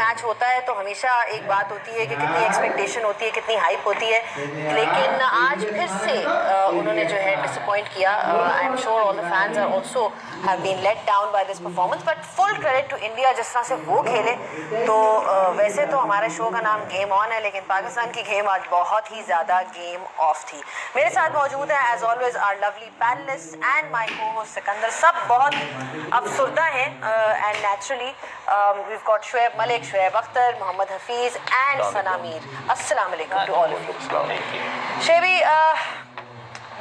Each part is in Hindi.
मैच होता है तो हमेशा एक बात होती है कि कितनी एक्सपेक्टेशन होती है, कितनी हाइप होती है, लेकिन आज फिर से उन्होंने जो है डिसअपॉइंट किया. I am sure all the fans are also have been let down by this performance, but full credit to India जिस तरह से वो खेले. तो वैसे तो हमारे शो का नाम गेम ऑन है, लेकिन पाकिस्तान की गेम आज बहुत ही ज़्यादा गेम ऑफ थी. मेरे साथ मौजूद है as always our lovely panelist and my co-host Sikandar. सब बहुत अफसरदा हैं and naturally we've got Shoaib Malik, Shoaib Akhtar, Mohammad Hafeez and Sana Mir. अस्सलाम वालेकुम टू ऑल ऑफ यू. शेबी,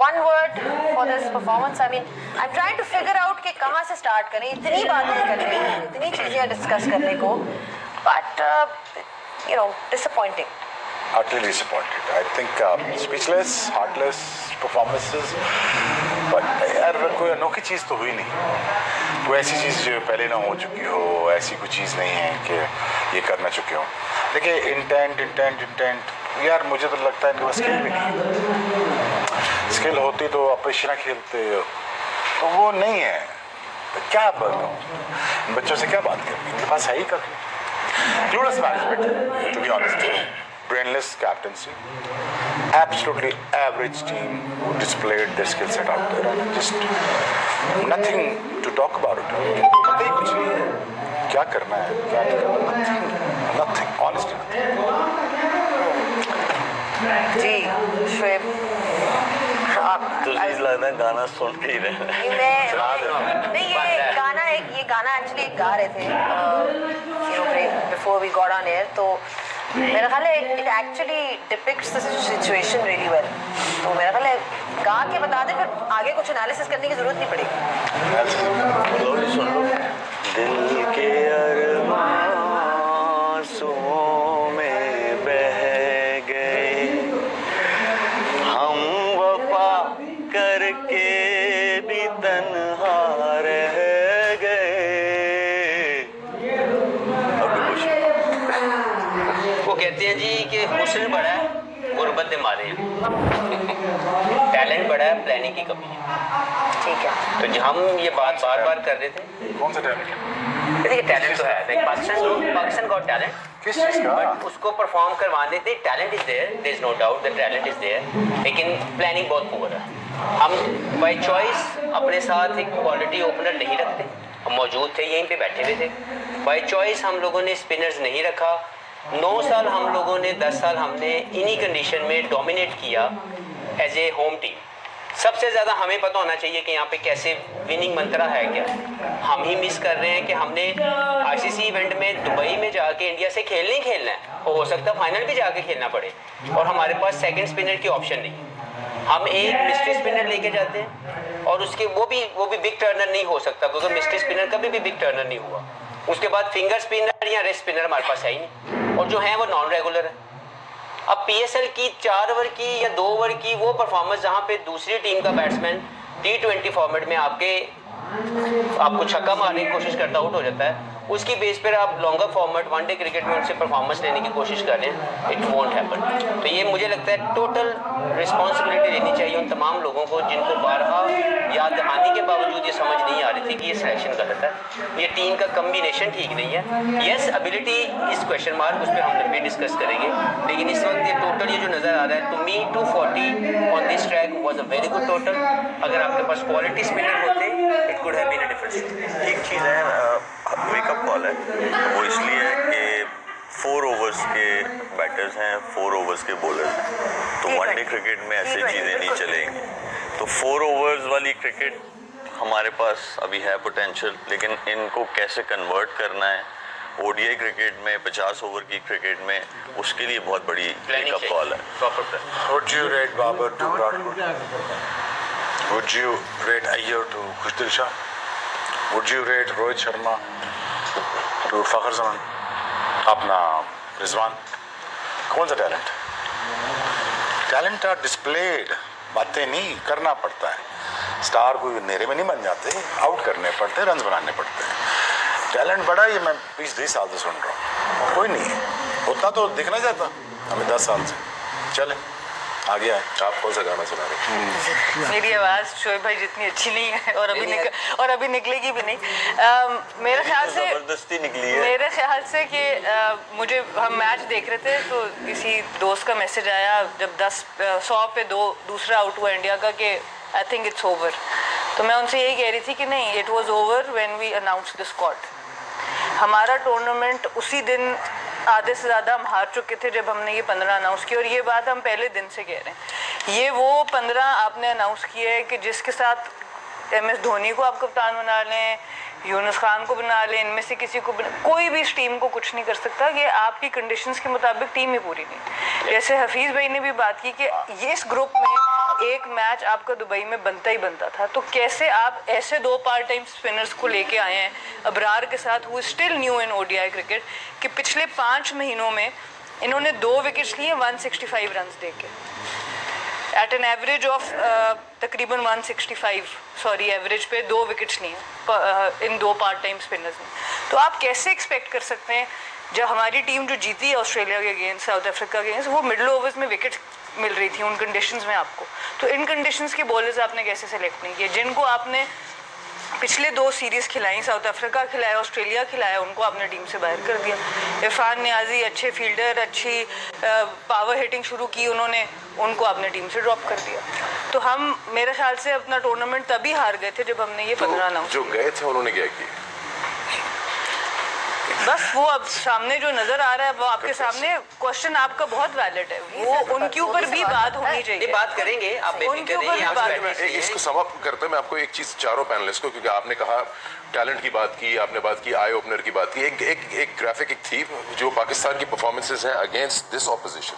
one word for this performance. I mean, I'm trying to figure out कि कहाँ से start करें. इतनी बातें करनी हैं, इतनी चीज़ें डिस्कस करने को, but you know, disappointing. Utterly disappointed. I think speechless, heartless performances. But यार कोई अनोखी चीज़ तो हुई नहीं. कोई ऐसी चीज़ जो पहले ना हो चुकी हो, ऐसी कोई चीज़ नहीं है कि ये करना चुके हो. देखिए इंटेंट यार मुझे तो लगता है इनके पास स्किल भी नहीं. स्किल होती तो ऑपरेशन खेलते, तो वो नहीं है. तो क्या बताऊँ बच्चों से, क्या बात करनी, इनके पास है ही कभी. Clueless management, to be honest. Brainless captaincy. Absolutely average team who displayed their skill set out there. And just nothing to talk about it. पता ही कुछ नहीं क्या करना है, क्या नहीं करना. Nothing. Honestly nothing. जी शुएब, तुझे लगता है गाना सुन के ही रहे. नहीं, ये गाना एक्चुअली गा रहे थे you know before we got on air. तो मेरा ख्याल है it actually depicts the situation really well. तो मेरा ख्याल है गा के बता दें, फिर आगे कुछ एनालिसिस करने की जरूरत नहीं पड़ेगी. सुन लो. दिल के अरमां आंसुओं में बह गए, हम वफा करके भी तन्हा रह गए. अब कुछ वो कहते हैं जी कि हुस्न बड़ा है, गुर्बत मारे हैं. टैलेंट बड़ा है, प्लानिंग की कमी है. ठीक है, तो जो हम ये बात बार बार कर रहे थे, कौन सा टैलेंट? देखिए टैलेंट तो है, पाकिस्तान गॉट टैलेंट. किस चीज़ का? बट उसको परफॉर्म करवा देते. Talent is there is no doubt the talent is there, लेकिन प्लानिंग बहुत पुअर है. हम बाय चॉइस अपने साथ एक क्वालिटी ओपनर नहीं रखते. हम मौजूद थे, यहीं पे बैठे हुए थे. बाय चॉइस हम लोगों ने स्पिनर्स नहीं रखा. 9 साल हम लोगों ने, 10 साल हमने इन्हीं कंडीशन में डोमिनेट किया एज ए होम टीम. सबसे ज़्यादा हमें पता होना चाहिए कि यहाँ पे कैसे विनिंग मंत्रा है क्या. हम ही मिस कर रहे हैं कि हमने आईसीसी इवेंट में दुबई में जाके इंडिया से खेलना है. हो सकता है फाइनल भी जाके खेलना पड़े, और हमारे पास सेकंड स्पिनर की ऑप्शन नहीं. हम एक मिस्ट्री स्पिनर लेके जाते हैं, और उसके वो भी बिग टर्नर नहीं हो सकता, क्योंकि मिस्ट्री स्पिनर कभी भी बिग टर्नर नहीं हुआ. उसके बाद फिंगर स्पिनर या रेस्ट स्पिनर हमारे पास है ही नहीं, और जो है वो नॉन रेगुलर है. अब पीएसएल की 4 ओवर की या 2 ओवर की वो परफॉर्मेंस जहाँ पे दूसरी टीम का बैट्समैन T20 फॉर्मेट में आपको छक्का मारने की कोशिश करता आउट हो जाता है, उसकी बेस पर आप लॉन्गर फॉर्मेट वनडे क्रिकेट में उनसे परफॉर्मेंस लेने की कोशिश कर रहे हैं. It won't happen. तो ये मुझे लगता है टोटल रिस्पॉन्सिबिलिटी लेनी चाहिए उन तमाम लोगों को जिनको बारहा याद दहानी के बावजूद ये समझ नहीं आ रही थी कि ये सिलेक्शन गलत है, ये टीम का कम्बिनेशन ठीक नहीं है. येस एबिलिटी इस क्वेश्चन मार्क, उस पर हम लंबी डिस्कस करेंगे, लेकिन इस वक्त ये टोटल ये जो नज़र आ रहा है, to me 240 on this track was a very good total. अगर आपके पास क्वालिटी स्पिनर होते it could have been a different story. एक चीज़ है, वेकअप कॉल है. वो इसलिए है कि 4 ओवर्स के बैटर्स हैं, 4 ओवर्स के बॉलर्स हैं. तो वनडे क्रिकेट में ऐसी चीज़ें नहीं चलेंगी. तो 4 ओवर्स वाली क्रिकेट हमारे पास अभी है पोटेंशियल, लेकिन इनको कैसे कन्वर्ट करना है ओडीआई क्रिकेट में, 50 ओवर की क्रिकेट में, उसके लिए बहुत बड़ी वेकअप कॉल है. Would you rate Babar to Virat Kohli? Would you rate Iyer to Khushdil Shah? Would you rate Rohit Sharma to Fakhar Zaman? अपना रिजवान? कौन सा टैलेंट? टैलेंट आर डिस्प्लेड, बातें नहीं करना पड़ता है. स्टार कोई नेरे में नहीं बन जाते, आउट करने पड़ते, रन बनाने पड़ते हैं. टैलेंट बड़ा ही मैं 20-20 साल से सुन रहा हूँ, कोई नहीं है. उतना तो दिखना चाहता हमें 10 साल से. चले आगे आए, आप कौन सा गाना सुना रहे हैं? मेरी आवाज़ शोएब भाई जितनी अच्छी नहीं है और अभी निकलेगी भी नहीं। मेरे ख्याल से जबरदस्ती निकली है। मेरे ख्याल से कि मुझे हम मैच देख रहे थे तो किसी दोस्त का मैसेज आया जब 100 पे 2 दूसरा आउट हुआ इंडिया का कि आई थिंक इट्स ओवर। तो मैं उनसे यही कह रही थी कि नहीं, it was over when we announce the squad. हमारा टूर्नामेंट उसी दिन आधे से ज़्यादा हम हार चुके थे जब हमने ये 15 अनाउंस किया, और ये बात हम पहले दिन से कह रहे हैं। ये वो 15 आपने अनाउंस किए है कि जिसके साथ MS धोनी को आप कप्तान बना लें, यूनुस खान को बना लें, इनमें से किसी को कोई भी इस टीम को कुछ नहीं कर सकता कि आपकी कंडीशंस के मुताबिक टीम ही पूरी नहीं। जैसे हफीज़ भाई ने भी बात की कि ये इस ग्रुप में एक मैच आपका दुबई में बनता ही बनता था, तो कैसे आप ऐसे 2 पार्ट टाइम स्पिनर्स को लेके आए हैं अबरार के साथ, वो still new in ODI cricket, कि पिछले 5 महीनों में इन्होंने 2 विकेट्स लिए 165 रन दे के, एट एन एवरेज ऑफ तकरीबन 165 एवरेज पे 2 विकेट्स लिए इन 2 पार्ट टाइम स्पिनर्स ने। तो आप कैसे एक्सपेक्ट कर सकते हैं जब हमारी टीम जो जीती है ऑस्ट्रेलिया के अगेंस्ट, साउथ अफ्रीका के अगेंस्ट, वो मिडल ओवर्स में विकेट्स मिल रही थी उन कंडीशंस में आपको, तो इन कंडीशंस के बॉलर्स आपने कैसे सेलेक्ट नहीं किए जिनको आपने पिछले 2 सीरीज़ खिलाई, साउथ अफ्रीका खिलाया, ऑस्ट्रेलिया खिलाया, उनको आपने टीम से बाहर कर दिया। इरफान नियाजी अच्छे फील्डर, अच्छी पावर हिटिंग शुरू की उन्होंने, उनको आपने टीम से ड्रॉप कर दिया। तो हम मेरे ख्याल से अपना टूर्नामेंट तभी हार गए थे जब हमने ये 15 अनाउंस। जो गए थे उन्होंने क्या किया? बस वो अब सामने जो नजर आ रहा है वो आपके सामने, क्वेश्चन आपका बहुत वैलिड है, वो उनके ऊपर भी बात होनी चाहिए। बात करेंगे आप उनके ऊपर भी बात होनी चाहिए। इसको समाप्त करते हैं मैं आपको एक चीज, चारों पैनलिस्ट को, क्योंकि आपने कहा टैलेंट की बात की, आपने बात की आई ओपनर की बात की, एक ग्राफिक एक थी जो पाकिस्तान की परफॉर्मेंसेस हैं against this opposition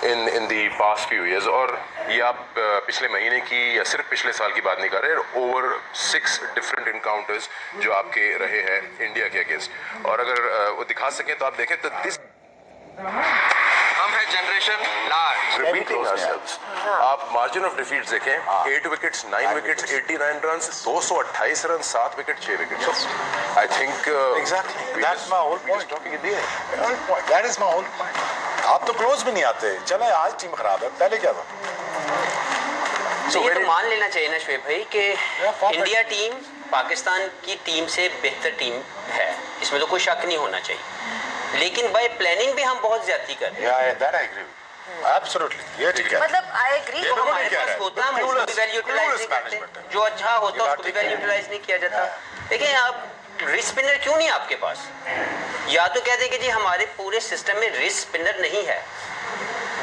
in the past few years, और ये आप पिछले महीने की या सिर्फ पिछले साल की बात नहीं कर रहे, ओवर 6 डिफरेंट इनकाउंटर्स जो आपके रहे हैं इंडिया के अगेंस्ट, और अगर वो दिखा सकें तो आप देखें तो दिस हम है जनरेशन लार्ज। Repeating ourselves. आप मार्जिन ऑफ डिफीट देखें, 8 wickets, 9 wickets, 89 runs, 228 run, 7 wicket, 6 wicket. I think Exactly. That's my whole point. Whole point. That is my whole point. आप तो क्लोज भी नहीं आते। चले आज टीम खराब है, पहले क्या था? ये तो मान लेना चाहिए ना शोएब भाई कि इंडिया टीम पाकिस्तान की टीम से बेहतर टीम है, इसमें तो कोई शक नहीं होना चाहिए, लेकिन बाय प्लानिंग भी हम बहुत ज्यादा कर रहे हैं। That I agree. Absolutely. ये ठीक है। मतलब आई एग्री। जो हमारे पास होता है उसको भी वैल्यू यूटिलाइज नहीं करते, जो अच्छा होता है उसको भी वैल्यू यूटिलाइज नहीं किया जाता। देखिए आप रिस्ट स्पिनर क्यों नहीं आपके पास? या तो कहते कि जी हमारे पूरे सिस्टम में रिस्ट स्पिनर नहीं है।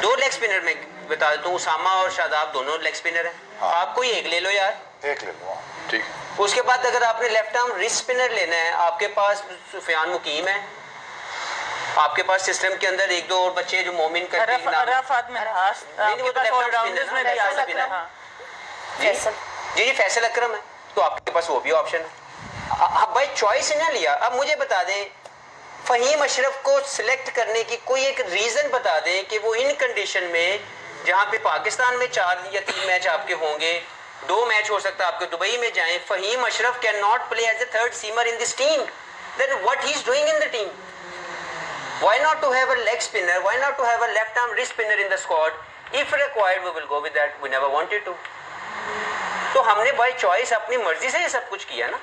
2 लेग स्पिनर में बता देता हूँ, उसामा और शादाब दोनों लेग स्पिनर हैं। आप कोई एक ले लो यार, एक ले लो। ठीक। उसके बाद अगर आपने लेफ्ट आर्म रिस्ट स्पिनर लेना है, आपके पास सुफियान मुकीम है, आपके पास सिस्टम के अंदर 1-2 और बच्चे जो मोमिन करते हैं, अराफात में नहीं वो तो लेफ्ट आर्म स्पिनर में भी आ सकते हैं। जी फैसल अकरम है, तो आपके पास वो भी ऑप्शन है। अब भाई चॉइस ना लिया। अब मुझे बता दें फहीम अशरफ को सिलेक्ट करने की कोई एक रीजन बता दें कि वो इन कंडीशन में जहां पे पाकिस्तान में 4 या 3 मैच आपके होंगे, 2 मैच हो सकता है आपके दुबई में जाएं, Faheem Ashraf can not play as a third seamer in this team, then what he is doing in the team? Why not to have a leg spinner? Why not to have a left arm wrist spinner in the squad? If required, we will go with that. We never wanted to. तो हमने बाय चॉइस अपनी मर्जी से ये सब कुछ किया ना।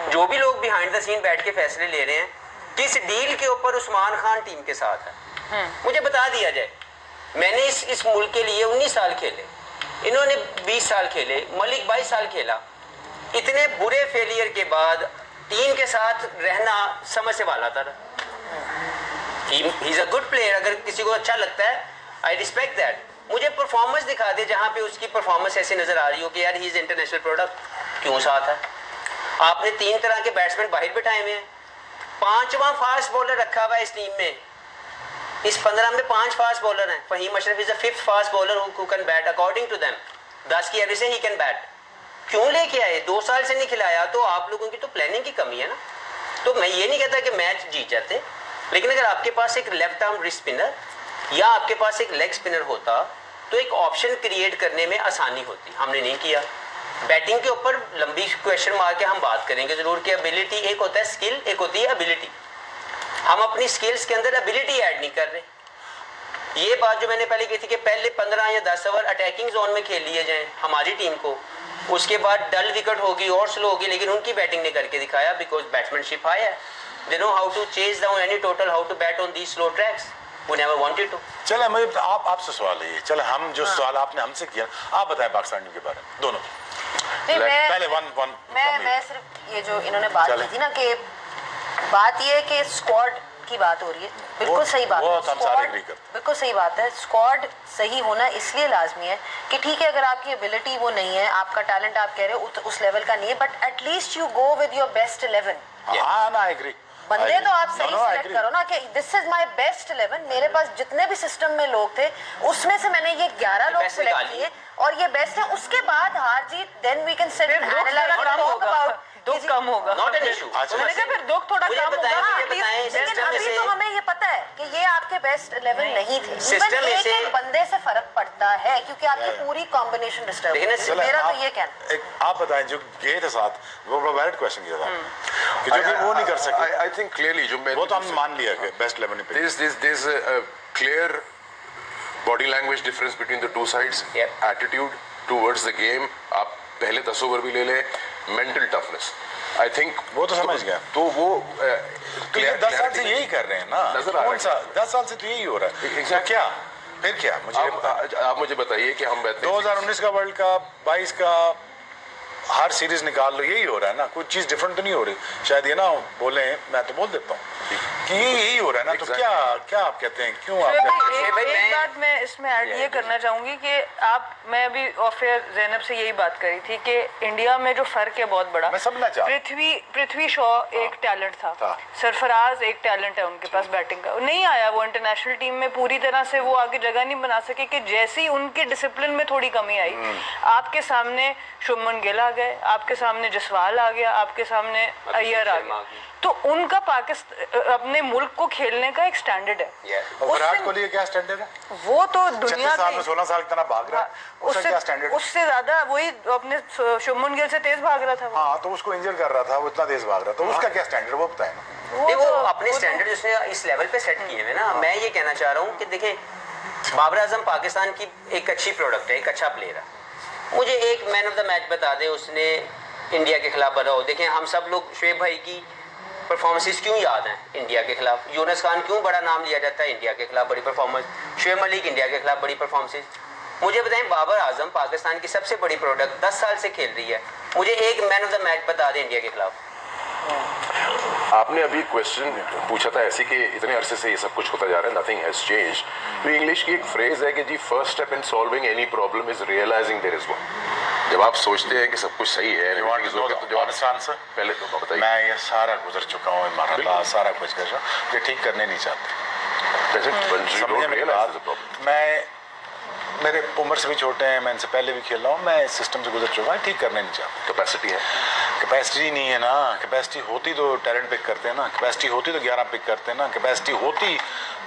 जो भी लोग बिहाइंड द सीन बैठ के फैसले ले रहे हैं, किस डील के ऊपर उस्मान खान टीम के साथ है, मुझे बता दिया जाए। मैंने इस मुल्क के लिए 19 साल खेले, इन्होंने 20 साल खेले, मलिक 22 साल खेला। इतने बुरे फेलियर के बाद टीम के साथ रहना समझ से वाला था। He is a good player, अगर किसी को अच्छा लगता है आई रिस्पेक्ट दैट। मुझे परफॉर्मेंस दिखा दे जहाँ पे उसकी परफॉर्मेंस ऐसी नजर आ रही हो कि यार ही इज इंटरनेशनल प्रोडक्ट, क्यों साथ है? आपने 3 तरह के बैट्समैन बाहर बिठाए हुए हैं, 5वां फास्ट बॉलर रखा हुआ है इस टीम में। इस 15 में 5 फास्ट बॉलर हैं। Faheem Ashraf is the 5th fast bowler who can bat according to them. 10 की एवरेज से ही कैन बैट। क्यों लेके आए? 2 साल से नहीं खिलाया, तो आप लोगों की तो प्लानिंग की कमी है ना। तो मैं ये नहीं कहता कि मैच जीत जाते, लेकिन अगर आपके पास एक लेफ्ट आर्म रिस्ट स्पिनर या आपके पास एक लेग स्पिनर होता तो एक ऑप्शन क्रिएट करने में आसानी होती। हमने नहीं किया। बैटिंग के ऊपर लंबी क्वेश्चन मार के हम बात करेंगे जरूर कि एबिलिटी एक होता है स्किल, एक होती है एबिलिटी। हम अपनी स्किल्स के अंदर एबिलिटी ऐड नहीं कर रहे। ये बात जो मैंने पहले की थी कि पहले 15 या 10 ओवर अटैकिंग जोन में खेल लिए जाएं हमारी टीम को, उसके बाद डल विकेट होगी और स्लो होगी, लेकिन उनकी बैटिंग ने करके दिखाया बिकॉज बैट्समैनशिप हाई है. They know how to chase down any total, how to bat on these slow tracks. We never wanted to. चले मुझे आपसे सवाल है ये, चले हम जो सवाल आपने हमसे किया आप बताएं पाकिस्तान टीम के बारे में दोनों. नहीं, पहले वन मैं सिर्फ ये जो इन्होंने बात चले. की थी ना कि बात ये है कि स्क्वाड की बात हो रही है, बिल्कुल सही बात वो है. तो हम सारे agree करते हैं. बिल्कुल सही बात है. स्क्वाड सही होना इसलिए लाजमी है कि ठीक है अगर आपकी एबिलिटी वो नहीं है, आपका टैलेंट आप कह रहे हो उस लेवल का नहीं है, but at least you go with your best 11. हाँ ना आई एग्री. बंदे तो आप सही सिलेक्ट करो ना कि दिस इज माय बेस्ट 11. मेरे पास जितने भी सिस्टम में लोग थे उसमें से मैंने ये 11 लोग सिलेक्ट किए और ये बेस्ट है. उसके बाद हार जीत then we can sit and analyze and talk about. दुख कम होगा. Not an issue. मैंने कहा फिर दुख थोड़ा मुझे कम बताएं, होगा. मुझे बताएं, लेकिन सिस्टम अभी में तो से हमें ये पता है कि ये आपके बेस्ट 11 नहीं थे. सिस्टम इवन में एक से- एक बंदे से फर्क पड़ता है क्योंकि आपकी पूरी कॉम्बिनेशन डिस्टर्ब लेकिन है. मेरा तो ये कहना. एक आप बताएं जो गए थे साथ वो वैलिड क्वेश्चन किया था कि जो कि वो नहीं कर सके. I think clearly जो मैं वो तो हमने मान लिया कि बेस्ट 11 पे. there's a clear body language difference between the two sides. Yep. Attitude towards the game. आप पहले 10 ओवर भी ले ले. Mental toughness. I think वो तो समझ गया. तो वो तो ये 10 साल से यही कर रहे हैं ना. नजर आ रहा है. कौन सा 10 साल से तो यही हो रहा है. Exactly. क्या फिर क्या मुझे ये बताएं. आप मुझे बताइए कि हम बैठते 2019 का वर्ल्ड कप 22 का हर सीरीज निकाल लो यही हो रहा है ना. कोई चीज डिफरेंट तो नहीं हो रही. शायद ये ना बोले मैं तो बोल देता हूँ कि यही हो रहा है ना. तो क्या क्या आप कहते हैं क्यों आप कहते हैं? एक बात मैं इसमें ऐड ये करना चाहूंगी कि मैं अभी ऑफियर जैनब से यही बात करी थी कि इंडिया में जो फर्क है बहुत बड़ा. मैं समझना चाहता हूं. पृथ्वी शॉ एक टैलेंट था. सरफराज एक टैलेंट है उनके पास बैटिंग का. नहीं आया वो इंटरनेशनल टीम में पूरी तरह से वो आगे जगह नहीं बना सके कि जैसे ही उनके डिसिप्लिन में थोड़ी कमी आई आपके सामने शुभमन गिल आ गए, आपके सामने जसवाल आ गया, आपके सामने अय्यर आ गया. तो उनका पाकिस्तान अपने मुल्क को खेलने का एक स्टैंडर्ड है. और विराट कोहली का क्या स्टैंडर्ड है? वो तो दुनिया 36 साल में 16 साल की तरह भाग रहा है. उसका क्या स्टैंडर्ड है? उससे ज्यादा वही अपने शुभमन गिल से तेज भाग रहा था वो. हाँ तो उसको इंजर कर रहा था वो इतना तेज भाग रहा था. उसका क्या स्टैंडर्ड वो बताएं ना. नहीं, वो तो- अपने स्टैंडर्ड उसने इस लेवल पे सेट किए हुए ना. मैं ये कहना चाह रहा हूँ कि देखिए बाबर आजम पाकिस्तान की एक अच्छी प्रोडक्ट है, एक अच्छा प्लेयर है. मुझे एक मैन ऑफ द मैच बता दे उसने इंडिया के खिलाफ बना हो. देखें हम सब लोग शुएब भाई की परफॉर्मेंसेस क्यों याद हैं इंडिया के खिलाफ. यूनुस खान क्यों बड़ा नाम लिया जाता है इंडिया के खिलाफ बड़ी परफॉर्मेंस. शुएब मलिक इंडिया के खिलाफ बड़ी परफॉर्मेंसेस. मुझे बताएं बाबर आजम पाकिस्तान की सबसे बड़ी प्रोडक्ट 10 साल से खेल रही है. मुझे एक मैन ऑफ द मैच बता दें इंडिया के खिलाफ. आपने अभी क्वेश्चन पूछा था ऐसे कि इतने अरसे से ये सब कुछ होता जा रहा है, नथिंग हैज चेंज. तो इंग्लिश की एक फ्रेज है कि the first step in solving any problem is realizing there is one. जब आप सोचते हैं कि सब कुछ सही है पहले तो बताइए. मैं ये सारा गुजर चुका हूँ मरहला सारा कुछ कर रहा हूँ. ये ठीक करने नहीं चाहते. समझे मेरी बात. मैं मेरे उम्र से भी छोटे हैं, मैं इनसे पहले भी खेल रहा हूँ. मैं इस सिस्टम से गुजर चुका हूँ. ठीक करने नहीं चाहते. कैपेसिटी है. कैपेसिटी नहीं है ना. कैपेसिटी होती तो टैलेंट पिक करते हैं ना. कैपेसिटी होती तो 11 पिक करते हैं ना. कैपेसिटी होती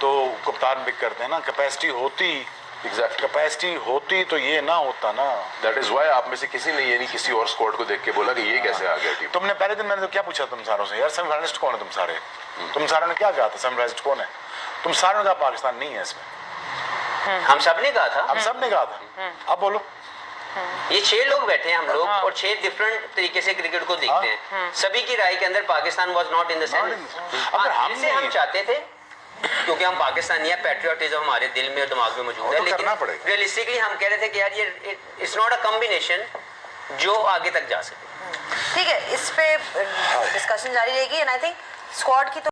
तो कप्तान पिक करते हैं ना. कैपेसिटी होती कैपेसिटी होती तो ये ना होता ना. दैट इज व्हाई आप में से किसी ने ये नहीं किसी और स्क्वाड को देख के बोला कि ये कैसे आ गया टीम. तुमने पहले दिन मैंने तो क्या पूछा तुम सारों से यार सेमीफाइनलिस्ट कौन है तुम सारे. तुम सारों ने क्या कहा था सेमीफाइनलिस्ट कौन है. तुम सारों ने कहा पाकिस्तान नहीं है इसमें. हम सब ने कहा था. हम सब ने कहा था. अब बोलो. ये 6 लोग बैठे हैं हम लोग और 6 डिफरेंट तरीके से क्रिकेट को देखते हैं. सभी की राय के अंदर Pakistan was not in the sense. अगर हमसे हम चाहते थे क्योंकि हम पाकिस्तानी हैं, पैट्रियोटिज्म हमारे दिल में और दिमाग में मौजूद है. तो करना लेकिन पड़ेगा. रियलिस्टिकली हम कह रहे थे कि यार ये इट्स नॉट अ कॉम्बिनेशन जो आगे तक जा सके. ठीक है, इस पे डिस्कशन जारी रहेगी एंड आई थिंक स्क्वाड की तो